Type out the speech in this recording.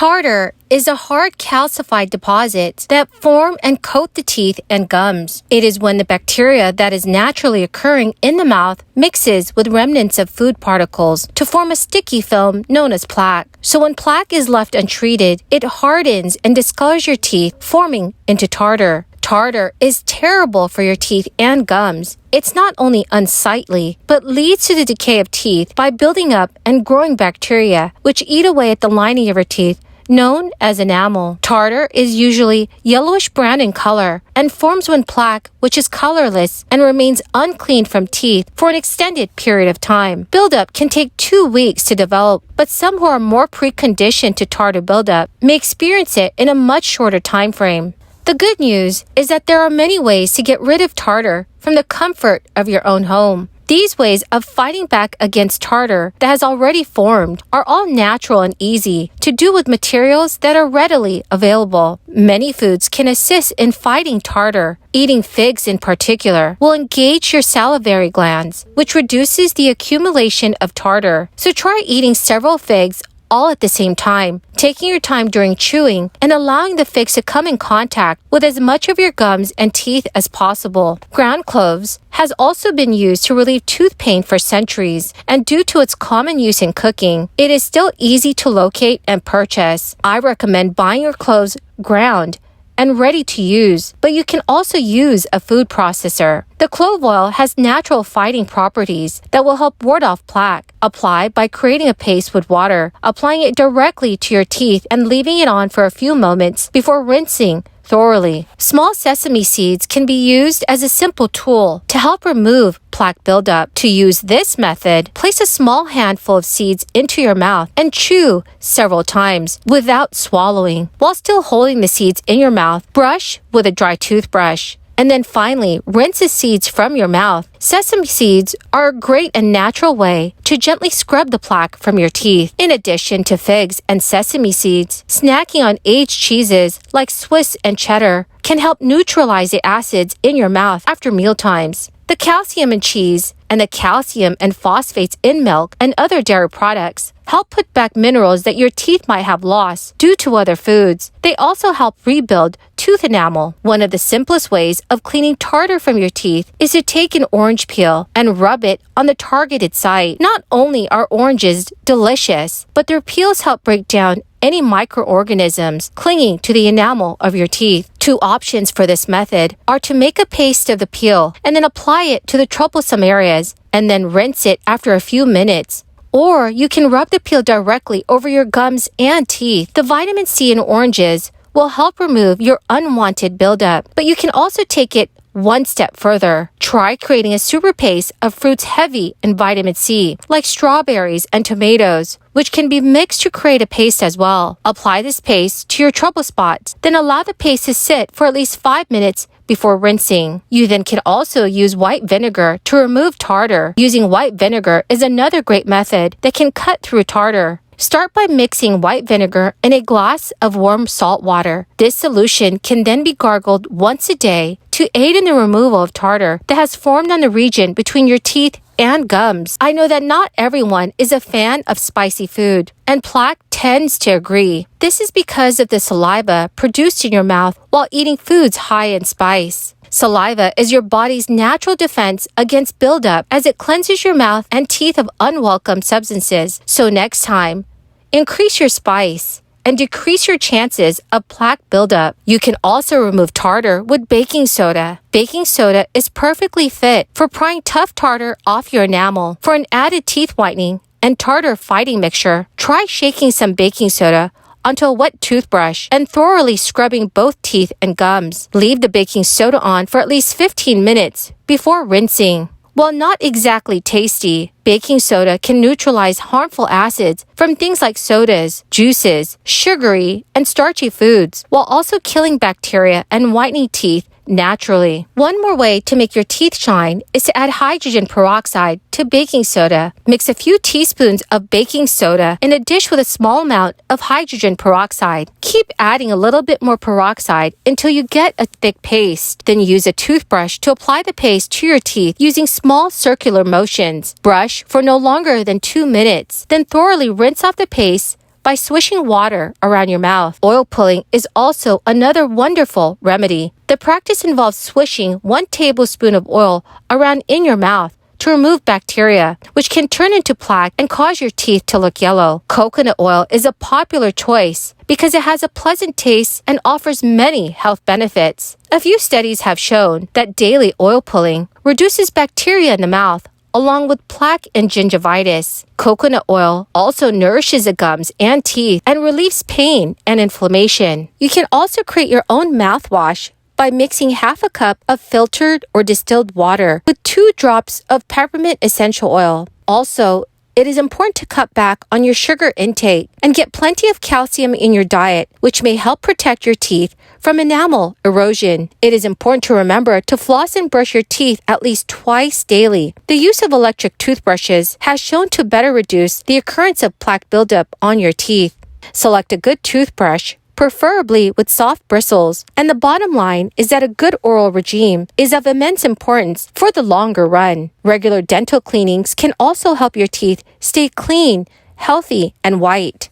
Tartar is a hard calcified deposit that form and coat the teeth and gums. It is when the bacteria that is naturally occurring in the mouth mixes with remnants of food particles to form a sticky film known as plaque. So when plaque is left untreated, it hardens and discolors your teeth, forming into tartar. Tartar is terrible for your teeth and gums. It's not only unsightly, but leads to the decay of teeth by building up and growing bacteria, which eat away at the lining of your teeth, known as enamel. Tartar is usually yellowish-brown in color and forms when plaque, which is colorless and remains unclean from teeth for an extended period of time. Buildup can take 2 weeks to develop, but some who are more preconditioned to tartar buildup may experience it in a much shorter time frame. The good news is that there are many ways to get rid of tartar from the comfort of your own home. These ways of fighting back against tartar that has already formed are all natural and easy to do with materials that are readily available. Many foods can assist in fighting tartar. Eating figs in particular will engage your salivary glands, which reduces the accumulation of tartar. So try eating several figs all at the same time, taking your time during chewing and allowing the figs to come in contact with as much of your gums and teeth as possible. Ground cloves has also been used to relieve tooth pain for centuries, and due to its common use in cooking, it is still easy to locate and purchase. I recommend buying your cloves ground and ready to use, but you can also use a food processor. The clove oil has natural fighting properties that will help ward off plaque. Apply by creating a paste with water, applying it directly to your teeth and leaving it on for a few moments before rinsing thoroughly. Small sesame seeds can be used as a simple tool to help remove plaque buildup. To use this method, place a small handful of seeds into your mouth and chew several times without swallowing. While still holding the seeds in your mouth, brush with a dry toothbrush. And then finally, rinse the seeds from your mouth. Sesame seeds are a great and natural way to gently scrub the plaque from your teeth. In addition to figs and sesame seeds, snacking on aged cheeses like Swiss and cheddar can help neutralize the acids in your mouth after mealtimes. The calcium in cheese and the calcium and phosphates in milk and other dairy products help put back minerals that your teeth might have lost due to other foods. They also help rebuild tooth enamel. One of the simplest ways of cleaning tartar from your teeth is to take an orange peel and rub it on the targeted site. Not only are oranges delicious, but their peels help break down any microorganisms clinging to the enamel of your teeth. 2 options for this method are to make a paste of the peel and then apply it to the troublesome areas and then rinse it after a few minutes. Or you can rub the peel directly over your gums and teeth. The vitamin C in oranges will help remove your unwanted buildup, but you can also take it one step further. Try creating a super paste of fruits heavy in vitamin C, like strawberries and tomatoes, which can be mixed to create a paste as well. Apply this paste to your trouble spots, then allow the paste to sit for at least 5 minutes before rinsing. You then can also use white vinegar to remove tartar. Using white vinegar is another great method that can cut through tartar. Start by mixing white vinegar in a glass of warm salt water. This solution can then be gargled once a day to aid in the removal of tartar that has formed on the region between your teeth and gums. I know that not everyone is a fan of spicy food, and Plaque tends to agree. This is because of the saliva produced in your mouth while eating foods high in spice. Saliva is your body's natural defense against buildup as it cleanses your mouth and teeth of unwelcome substances. So next time, increase your spice and decrease your chances of plaque buildup. You can also remove tartar with baking soda. Baking soda is perfectly fit for prying tough tartar off your enamel. For an added teeth whitening and tartar fighting mixture, try shaking some baking soda onto a wet toothbrush and thoroughly scrubbing both teeth and gums. Leave the baking soda on for at least 15 minutes before rinsing. While not exactly tasty, baking soda can neutralize harmful acids from things like sodas, juices, sugary, and starchy foods, while also killing bacteria and whitening teeth naturally. One more way to make your teeth shine is to add hydrogen peroxide to baking soda. Mix a few teaspoons of baking soda in a dish with a small amount of hydrogen peroxide. Keep adding a little bit more peroxide until you get a thick paste. Then use a toothbrush to apply the paste to your teeth using small circular motions. Brush for no longer than 2 minutes. Then thoroughly rinse off the paste by swishing water around your mouth. Oil pulling is also another wonderful remedy. The practice involves swishing 1 tablespoon of oil around in your mouth to remove bacteria, which can turn into plaque and cause your teeth to look yellow. Coconut oil is a popular choice because it has a pleasant taste and offers many health benefits. A few studies have shown that daily oil pulling reduces bacteria in the mouth, along with plaque and gingivitis. Coconut oil also nourishes the gums and teeth and relieves pain and inflammation. You can also create your own mouthwash by mixing half a cup of filtered or distilled water with 2 drops of peppermint essential oil. Also, it is important to cut back on your sugar intake and get plenty of calcium in your diet, which may help protect your teeth from enamel erosion. It is important to remember to floss and brush your teeth at least twice daily. The use of electric toothbrushes has shown to better reduce the occurrence of plaque buildup on your teeth. Select a good toothbrush, preferably with soft bristles, and the bottom line is that a good oral regime is of immense importance for the longer run. Regular dental cleanings can also help your teeth stay clean, healthy, and white.